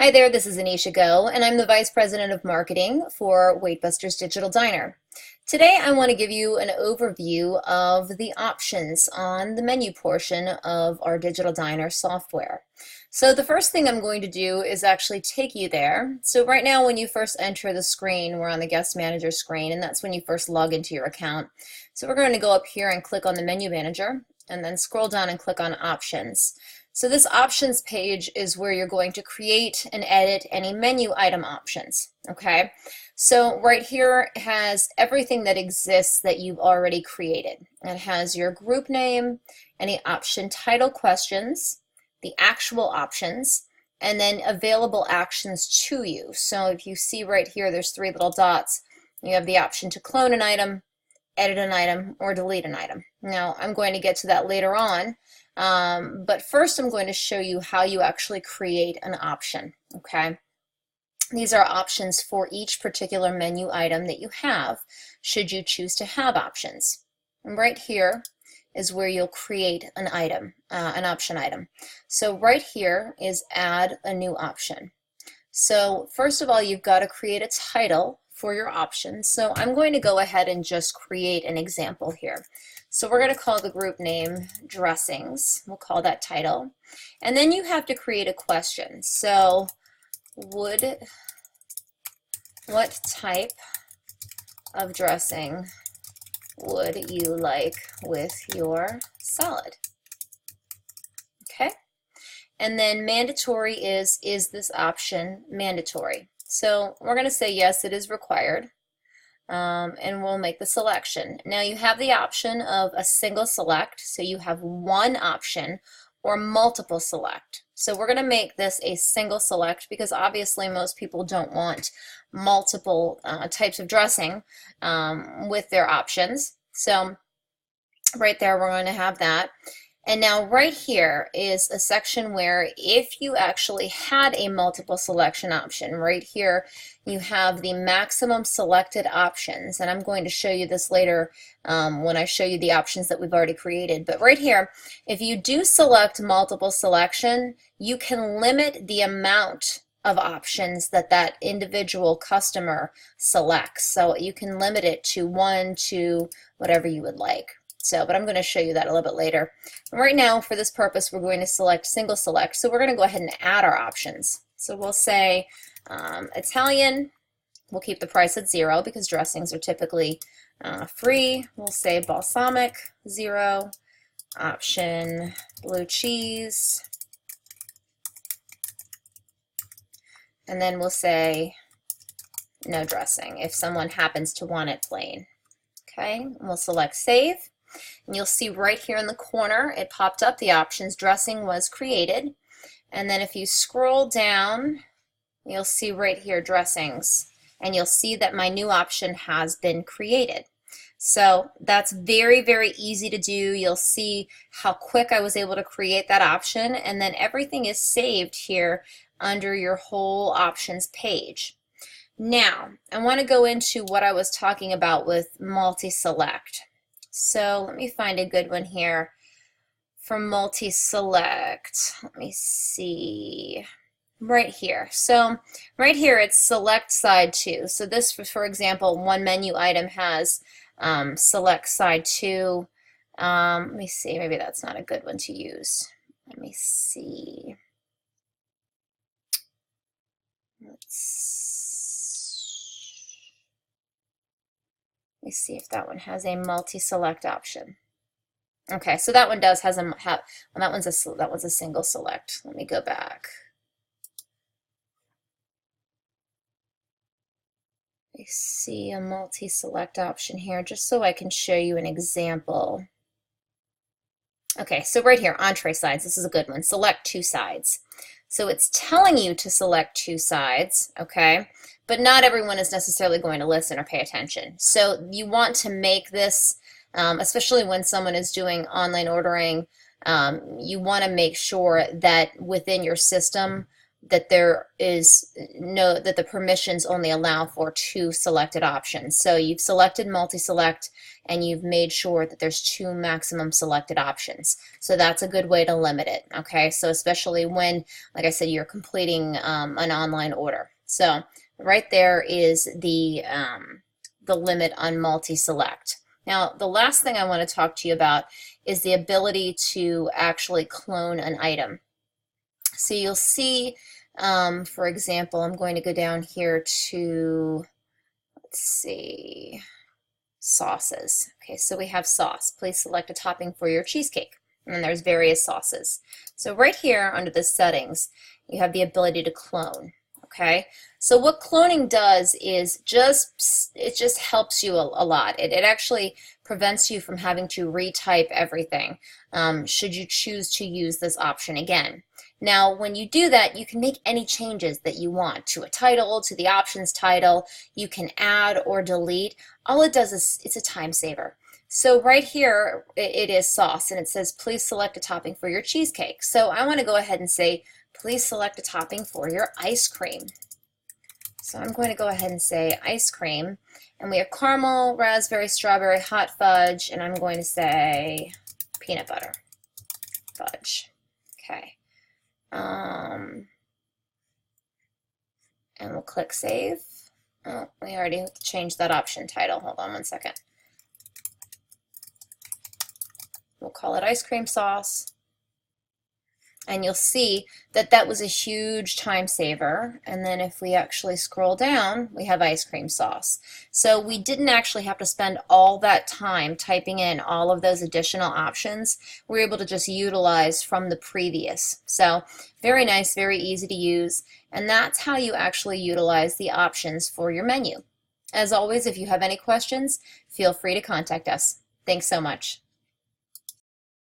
Hi there, this is Anisha Go, and I'm the Vice President of Marketing for Weightbusters Digital Diner. Today I want to give you an overview of the options on the menu portion of our Digital Diner software. So the first thing I'm going to do is actually take you there. So right now when you first enter the screen, we're on the Guest Manager screen, and that's when you first log into your account. So we're going to go up here and click on the Menu Manager, and then scroll down and click on Options. So this options page is where you're going to create and edit any menu item options, okay? So right here has everything that exists that you've already created. It has your group name, any option title questions, the actual options, and then available actions to you. So if you see right here, there's three little dots. You have the option to clone an item, edit an item, or delete an item. Now, I'm going to get to that later on. But first I'm going to show you how you actually create an option, okay? These are options for each particular menu item that you have, should you choose to have options. And right here is where you'll create an item, an option item. So right here is add a new option. So first of all, you've got to create a title for your options. So I'm going to go ahead and just create an example here. So we're going to call the group name Dressings. We'll call that title. And then you have to create a question. So what type of dressing would you like with your salad? Okay. And then mandatory is this option mandatory? So we're going to say yes, it is required. And we'll make the selection. Now you have the option of a single select, so you have one option, or multiple select. So we're going to make this a single select because obviously most people don't want multiple types of dressing with their options. So right there we're going to have that. And now right here is a section where if you actually had a multiple selection option, right here you have the maximum selected options, and I'm going to show you this later when I show you the options that we've already created. But right here, if you do select multiple selection, you can limit the amount of options that that individual customer selects. So you can limit it to 1, 2, whatever you would like. So, but I'm going to show you that a little bit later. Right now, for this purpose, we're going to select single select. So we're going to go ahead and add our options. So we'll say Italian. We'll keep the price at 0 because dressings are typically free. We'll say balsamic, 0. Option blue cheese. And then we'll say no dressing if someone happens to want it plain. Okay, and we'll select save. And you'll see right here in the corner, it popped up the options, dressing was created. And then if you scroll down, you'll see right here, dressings. And you'll see that my new option has been created. So that's very, very easy to do. You'll see how quick I was able to create that option. And then everything is saved here under your whole options page. Now, I want to go into what I was talking about with multi-select. So let me find a good one here for multi-select. Let me see. Right here. So right here it's select side 2. So this, for example, one menu item has select side 2. Let me see. Maybe that's not a good one to use. Let me see. Let me see if that one has a multi-select option. Okay, so that one does has a well, that one's a single select. Let me go back. I see a multi-select option here just so I can show you an example. Okay, so right here, entree sides, this is a good one. Select 2 sides. So it's telling you to select 2 sides, okay? But not everyone is necessarily going to listen or pay attention. So you want to make this, especially when someone is doing online ordering, you want to make sure that within your system, that that the permissions only allow for 2 selected options. So you've selected multi-select and you've made sure that there's 2 maximum selected options. So that's a good way to limit it, okay? So especially when, like I said, you're completing an online order. So right there is the limit on multi-select. Now, the last thing I want to talk to you about is the ability to actually clone an item. So you'll see, for example, I'm going to go down here to, let's see, sauces. Okay, so we have sauce. Please select a topping for your cheesecake. And there's various sauces. So right here under the settings, you have the ability to clone. Okay, so what cloning does is it just helps you a lot. It actually prevents you from having to retype everything should you choose to use this option again. Now, when you do that, you can make any changes that you want to a title, to the options title. You can add or delete. All it does is it's a time saver. So right here, it is sauce, and it says, please select a topping for your cheesecake. So I want to go ahead and say, please select a topping for your ice cream. So I'm going to go ahead and say ice cream. And we have caramel, raspberry, strawberry, hot fudge, and I'm going to say peanut butter fudge. Okay. And we'll click save. Oh, we already changed that option title. Hold on one second. We'll call it ice cream sauce. And you'll see that that was a huge time saver. And then if we actually scroll down, we have ice cream sauce. So we didn't actually have to spend all that time typing in all of those additional options. We were able to just utilize from the previous. So very nice, very easy to use. And that's how you actually utilize the options for your menu. As always, if you have any questions, feel free to contact us. Thanks so much.